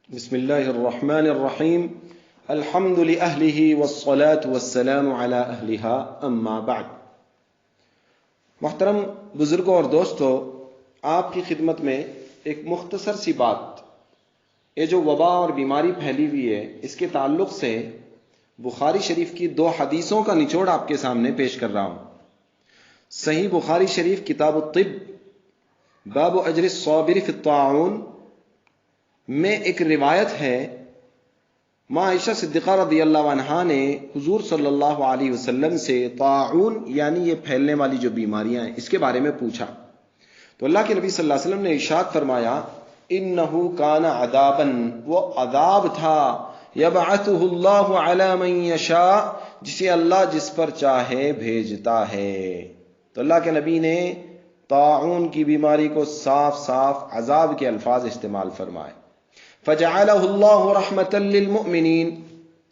بسم اللہ الرحمن الرحیم الحمد لأہلہ والصلاة والسلام علی اہلہا اما بعد۔ محترم بزرگوں اور دوستو، آپ کی خدمت میں ایک مختصر سی بات، یہ جو وبا اور بیماری پھیلی ہوئی ہے اس کے تعلق سے بخاری شریف کی 2 حدیثوں کا نچوڑ آپ کے سامنے پیش کر رہا ہوں۔ صحیح بخاری شریف کتاب الطب باب اجر الصابر فی الطاعون میں ایک روایت ہے، ماں عائشہ صدیقہ رضی اللہ عنہا نے حضور صلی اللہ علیہ وسلم سے طاعون یعنی یہ پھیلنے والی جو بیماریاں ہیں اس کے بارے میں پوچھا، تو اللہ کے نبی صلی اللہ علیہ وسلم نے ارشاد فرمایا انہ کان عذابا، وہ عذاب تھا، یبعثہ اللہ علی من یشاء، جسے اللہ جس پر چاہے بھیجتا ہے۔ تو اللہ کے نبی نے طاعون کی بیماری کو صاف صاف عذاب کے الفاظ استعمال فرمائے۔ فجعلہ اللہ رحمۃ للمؤمنین،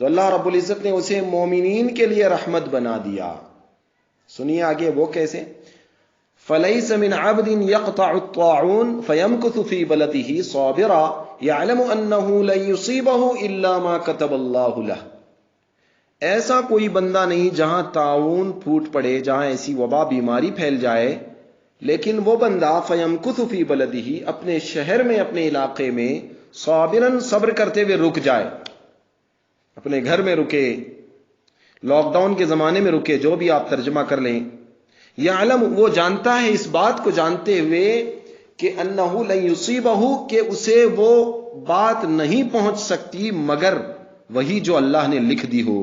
تو اللہ رب العزت نے اسے مومنین کے لیے رحمت بنا دیا۔ سنیے آگے وہ کیسے، فلیس من عبد یقطع الطاعون فیمکث فی بلدہ صابرا یعلم انہ لن یصیبہ الا ما کتب اللہ لہ، ایسا کوئی بندہ نہیں جہاں طاعون پھوٹ پڑے، جہاں ایسی وبا بیماری پھیل جائے، لیکن وہ بندہ فیمکث فی بلدہ، اپنے شہر میں اپنے علاقے میں صابراً صبر کرتے ہوئے رک جائے، اپنے گھر میں رکے، لاک ڈاؤن کے زمانے میں رکے، جو بھی آپ ترجمہ کر لیں۔ یعلم، وہ جانتا ہے، اس بات کو جانتے ہوئے کہ انہ لن یصیبہ، کہ اسے وہ بات نہیں پہنچ سکتی مگر وہی جو اللہ نے لکھ دی ہو،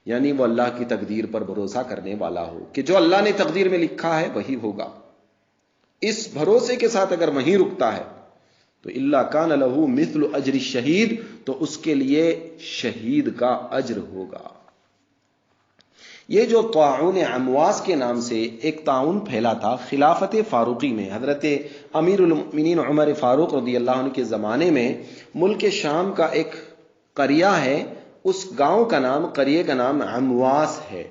یعنی وہ اللہ کی تقدیر پر بھروسہ کرنے والا ہو کہ جو اللہ نے تقدیر میں لکھا ہے وہی ہوگا۔ اس بھروسے کے ساتھ اگر وہیں رکتا ہے تو اللہ کان لہ مثل اجر الشہید، تو اس کے لیے شہید کا اجر ہوگا۔ یہ جو طاعون امواس کے نام سے ایک طاعون پھیلا تھا خلافت فاروقی میں، حضرت امیر المؤمنین عمر فاروق رضی اللہ عنہ کے زمانے میں، ملک شام کا ایک قریہ ہے، اس گاؤں کا نام، قریے کا نام امواس ہے،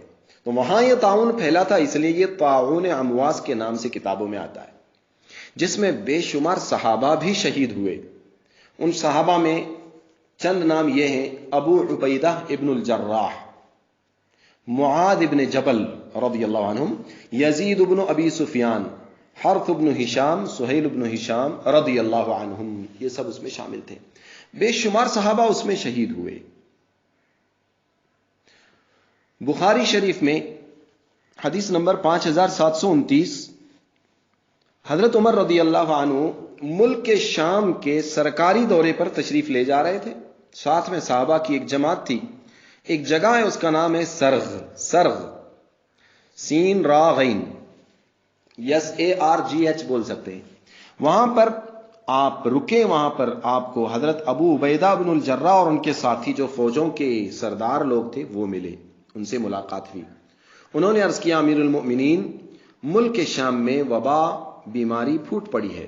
تو وہاں یہ طاعون پھیلا تھا، اس لیے یہ طاعون امواس کے نام سے کتابوں میں آتا ہے، جس میں بے شمار صحابہ بھی شہید ہوئے۔ ان صحابہ میں چند نام یہ ہیں: ابو عبیدہ ابن الجراح، معاذ ابن جبل رضی اللہ عنہم، یزید ابن ابی سفیان، حرث ابن ہشام، سہیل ابن ہشام رضی اللہ عنہم، یہ سب اس میں شامل تھے، بے شمار صحابہ اس میں شہید ہوئے۔ بخاری شریف میں حدیث نمبر 5729، حضرت عمر رضی اللہ عنہ ملک شام کے سرکاری دورے پر تشریف لے جا رہے تھے، ساتھ میں صحابہ کی ایک جماعت تھی۔ ایک جگہ ہے، اس کا نام ہے سرغ، سرغ سین را غین، SARGH بول سکتے ہیں۔ وہاں پر آپ رکے، وہاں پر آپ کو حضرت ابو عبیدہ بن الجراح اور ان کے ساتھی جو فوجوں کے سردار لوگ تھے وہ ملے، ان سے ملاقات ہوئی۔ انہوں نے عرض کیا، امیر المؤمنین، ملک شام میں وبا بیماری پھوٹ پڑی ہے۔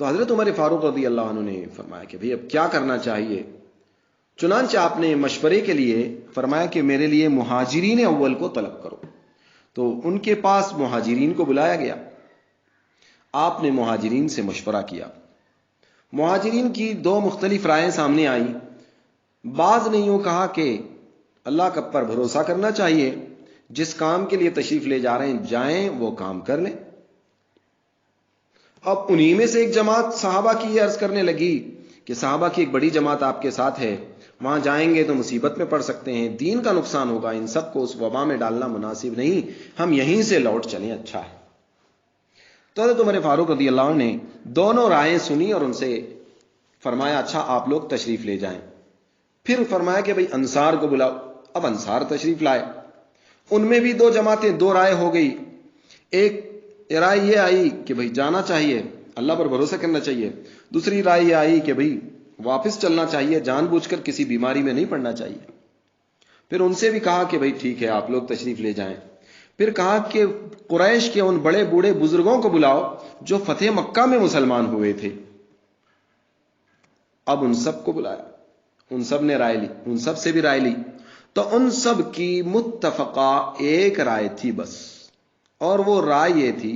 تو حضرت عمر فاروق رضی اللہ عنہ نے فرمایا کہ بھئی اب کیا کرنا چاہیے؟ چنانچہ آپ نے مشورے کے لیے فرمایا کہ میرے لیے مہاجرین اول کو طلب کرو، تو ان کے پاس مہاجرین کو بلایا گیا۔ آپ نے مہاجرین سے مشورہ کیا، مہاجرین کی 2 مختلف رائیں سامنے آئیں۔ بعض نے یوں کہا کہ اللہ پر بھروسہ کرنا چاہیے، جس کام کے لیے تشریف لے جا رہے ہیں جائیں، وہ کام کر لیں۔ اب انہی میں سے ایک جماعت صحابہ کی یہ عرض کرنے لگی کہ صحابہ کی ایک بڑی جماعت آپ کے ساتھ ہے، وہاں جائیں گے تو مصیبت میں پڑ سکتے ہیں، دین کا نقصان ہوگا، ان سب کو اس وبا میں ڈالنا مناسب نہیں، ہم یہیں سے لوٹ چلیں، اچھا ہے۔ تو حضرت عمر فاروق رضی اللہ عنہ نے دونوں رائیں سنی اور ان سے فرمایا اچھا آپ لوگ تشریف لے جائیں۔ پھر فرمایا کہ بھئی انصار کو بلاؤ۔ اب انصار تشریف لائے، ان میں بھی 2 جماعتیں، 2 رائے ہو گئی۔ ایک رائے یہ آئی کہ بھئی جانا چاہیے، اللہ پر بھروسہ کرنا چاہیے۔ دوسری رائے یہ آئی کہ بھئی واپس چلنا چاہیے، جان بوجھ کر کسی بیماری میں نہیں پڑنا چاہیے۔ پھر ان سے بھی کہا کہ بھئی ٹھیک ہے آپ لوگ تشریف لے جائیں۔ پھر کہا کہ قریش کے ان بڑے بوڑھے بزرگوں کو بلاؤ جو فتح مکہ میں مسلمان ہوئے تھے۔ اب ان سب کو بلایا، ان سب نے رائے لی، ان سب سے بھی رائے لی، تو ان سب کی متفقہ ایک رائے تھی بس، اور وہ رائے یہ تھی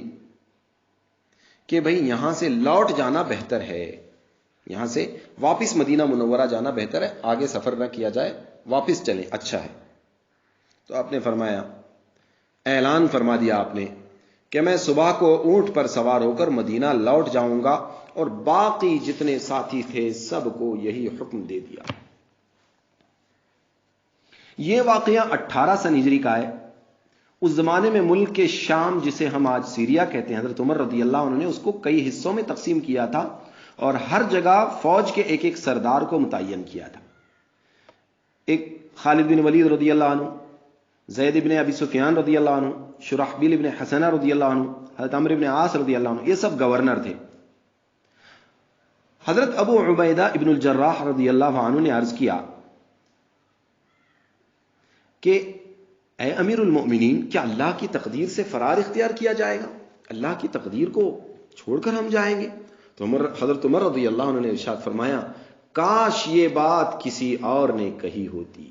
کہ بھئی یہاں سے لوٹ جانا بہتر ہے، یہاں سے واپس مدینہ منورہ جانا بہتر ہے، آگے سفر نہ کیا جائے، واپس چلیں اچھا ہے۔ تو آپ نے فرمایا، اعلان فرما دیا آپ نے کہ میں صبح کو اونٹ پر سوار ہو کر مدینہ لوٹ جاؤں گا، اور باقی جتنے ساتھی تھے سب کو یہی حکم دے دیا۔ یہ واقعہ 18 سن ہجری کا ہے۔ اس زمانے میں ملک کے شام، جسے ہم آج سیریا کہتے ہیں، حضرت عمر رضی اللہ عنہ نے اس کو کئی حصوں میں تقسیم کیا تھا، اور ہر جگہ فوج کے ایک ایک سردار کو متعین کیا تھا۔ ایک خالد بن ولید رضی اللہ عنہ، زید بن ابی سفیان رضی اللہ عنہ، شرحبیل بن حسنہ رضی اللہ عنہ، حضرت عمرو بن عاص رضی اللہ عنہ، یہ سب گورنر تھے۔ حضرت ابو عبیدہ ابن الجراح رضی اللہ عنہ نے عرض کیا کہ اے امیر المؤمنین، کیا اللہ کی تقدیر سے فرار اختیار کیا جائے گا؟ اللہ کی تقدیر کو چھوڑ کر ہم جائیں گے؟ تو حضرت عمر رضی اللہ عنہ نے ارشاد فرمایا، کاش یہ بات کسی اور نے کہی ہوتی۔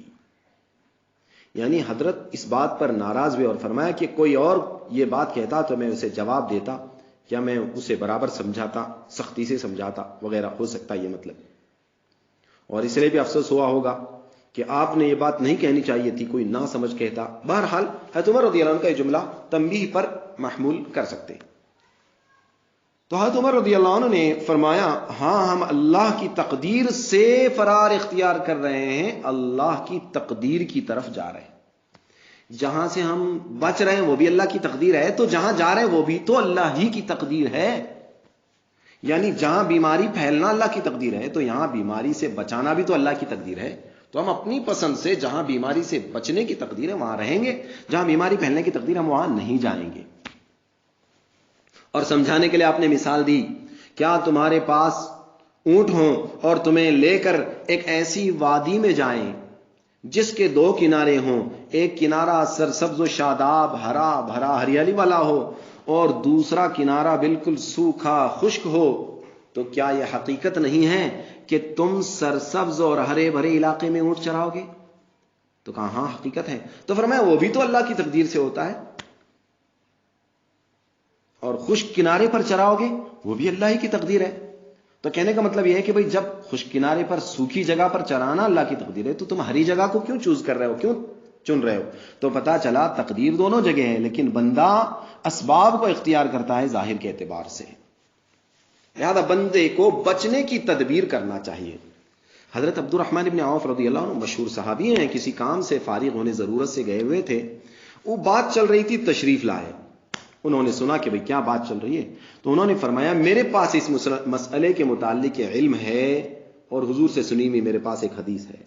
یعنی حضرت اس بات پر ناراض ہوئے اور فرمایا کہ کوئی اور یہ بات کہتا تو میں اسے جواب دیتا، یا میں اسے برابر سمجھاتا، سختی سے سمجھاتا وغیرہ، ہو سکتا یہ مطلب۔ اور اس لیے بھی افسوس ہوا ہوگا کہ آپ نے یہ بات نہیں کہنی چاہیے تھی، کوئی نہ سمجھ کہتا۔ بہرحال حضرت عمر رضی اللہ عنہ کا یہ جملہ تنبیہ پر محمول کر سکتے۔ تو حضرت عمر رضی اللہ عنہ نے فرمایا، ہاں ہم اللہ کی تقدیر سے فرار اختیار کر رہے ہیں، اللہ کی تقدیر کی طرف جا رہے ہیں۔ جہاں سے ہم بچ رہے ہیں وہ بھی اللہ کی تقدیر ہے، تو جہاں جا رہے ہیں وہ بھی تو اللہ ہی کی تقدیر ہے۔ یعنی جہاں بیماری پھیلنا اللہ کی تقدیر ہے، تو یہاں بیماری سے بچانا بھی تو اللہ کی تقدیر ہے۔ تو ہم اپنی پسند سے جہاں بیماری سے بچنے کی تقدیر ہے وہاں رہیں گے، جہاں بیماری پھیلنے کی تقدیر ہم وہاں نہیں جائیں گے۔ اور سمجھانے کے لیے آپ نے مثال دی، کیا تمہارے پاس اونٹ ہوں اور تمہیں لے کر ایک ایسی وادی میں جائیں جس کے دو کنارے ہوں، ایک کنارہ سرسبز و شاداب ہرا بھرا ہریالی والا ہو اور دوسرا کنارہ بالکل سوکھا خشک ہو، تو کیا یہ حقیقت نہیں ہے کہ تم سرسبز اور ہرے بھرے علاقے میں اونٹ چراؤ گے؟ تو کہا ہاں حقیقت ہے۔ تو فرمایا وہ بھی تو اللہ کی تقدیر سے ہوتا ہے، اور خشک کنارے پر چراؤ گے وہ بھی اللہ ہی کی تقدیر ہے۔ تو کہنے کا مطلب یہ ہے کہ بھئی جب خشک کنارے پر سوکھی جگہ پر چرانا اللہ کی تقدیر ہے، تو تم ہری جگہ کو کیوں چوز کر رہے ہو، کیوں چن رہے ہو؟ تو پتا چلا تقدیر دونوں جگہ ہے، لیکن بندہ اسباب کو اختیار کرتا ہے ظاہر کے اعتبار سے۔ لہذا بندے کو بچنے کی تدبیر کرنا چاہیے۔ حضرت عبد الرحمن بن عوف رضی اللہ عنہ مشہور صحابی ہیں، کسی کام سے فارغ ہونے ضرورت سے گئے ہوئے تھے، وہ بات چل رہی تھی، تشریف لائے۔ انہوں نے سنا کہ بھئی کیا بات چل رہی ہے، تو انہوں نے فرمایا میرے پاس اس مسئلے کے متعلق علم ہے، اور حضور سے سنی ہوئی میرے پاس ایک حدیث ہے۔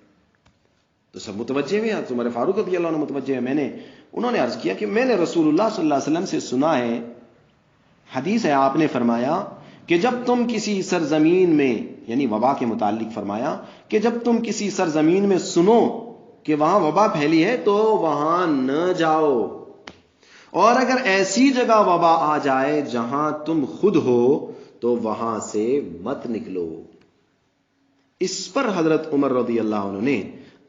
تو سب متوجہ ہوئے، عمر فاروق رضی اللہ عنہ متوجہ ہوئے۔ انہوں نے عرض کیا کہ میں نے رسول اللہ صلی اللہ علیہ وسلم سے سنا ہے، حدیث ہے، آپ نے فرمایا کہ جب تم کسی سرزمین میں، یعنی وبا کے متعلق فرمایا کہ جب تم کسی سرزمین میں سنو کہ وہاں وبا پھیلی ہے تو وہاں نہ جاؤ، اور اگر ایسی جگہ وبا آ جائے جہاں تم خود ہو تو وہاں سے مت نکلو۔ اس پر حضرت عمر رضی اللہ عنہ نے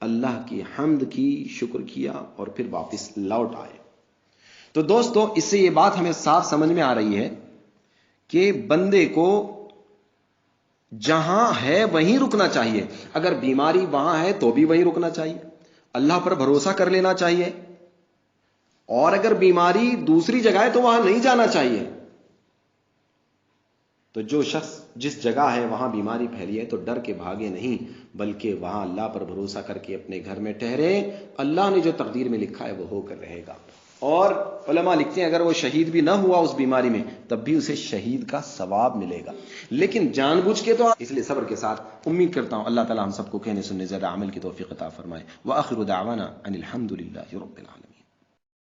اللہ کی حمد کی، شکر کیا، اور پھر واپس لوٹ آئے۔ تو دوستو، اس سے یہ بات ہمیں صاف سمجھ میں آ رہی ہے کہ بندے کو جہاں ہے وہیں رکنا چاہیے۔ اگر بیماری وہاں ہے تو بھی وہیں رکنا چاہیے، اللہ پر بھروسہ کر لینا چاہیے، اور اگر بیماری دوسری جگہ ہے تو وہاں نہیں جانا چاہیے۔ تو جو شخص جس جگہ ہے وہاں بیماری پھیلی ہے تو ڈر کے بھاگے نہیں، بلکہ وہاں اللہ پر بھروسہ کر کے اپنے گھر میں ٹھہرے، اللہ نے جو تقدیر میں لکھا ہے وہ ہو کر رہے گا۔ اور علماء لکھتے ہیں اگر وہ شہید بھی نہ ہوا اس بیماری میں تب بھی اسے شہید کا ثواب ملے گا، لیکن جان بوجھ کے تو اس لیے صبر کے ساتھ امید کرتا ہوں اللہ تعالی ہم سب کو کہنے سننے زیادہ عمل کی توفیق عطا فرمائے۔ وآخر دعوانا ان الحمد للہ رب العالمین۔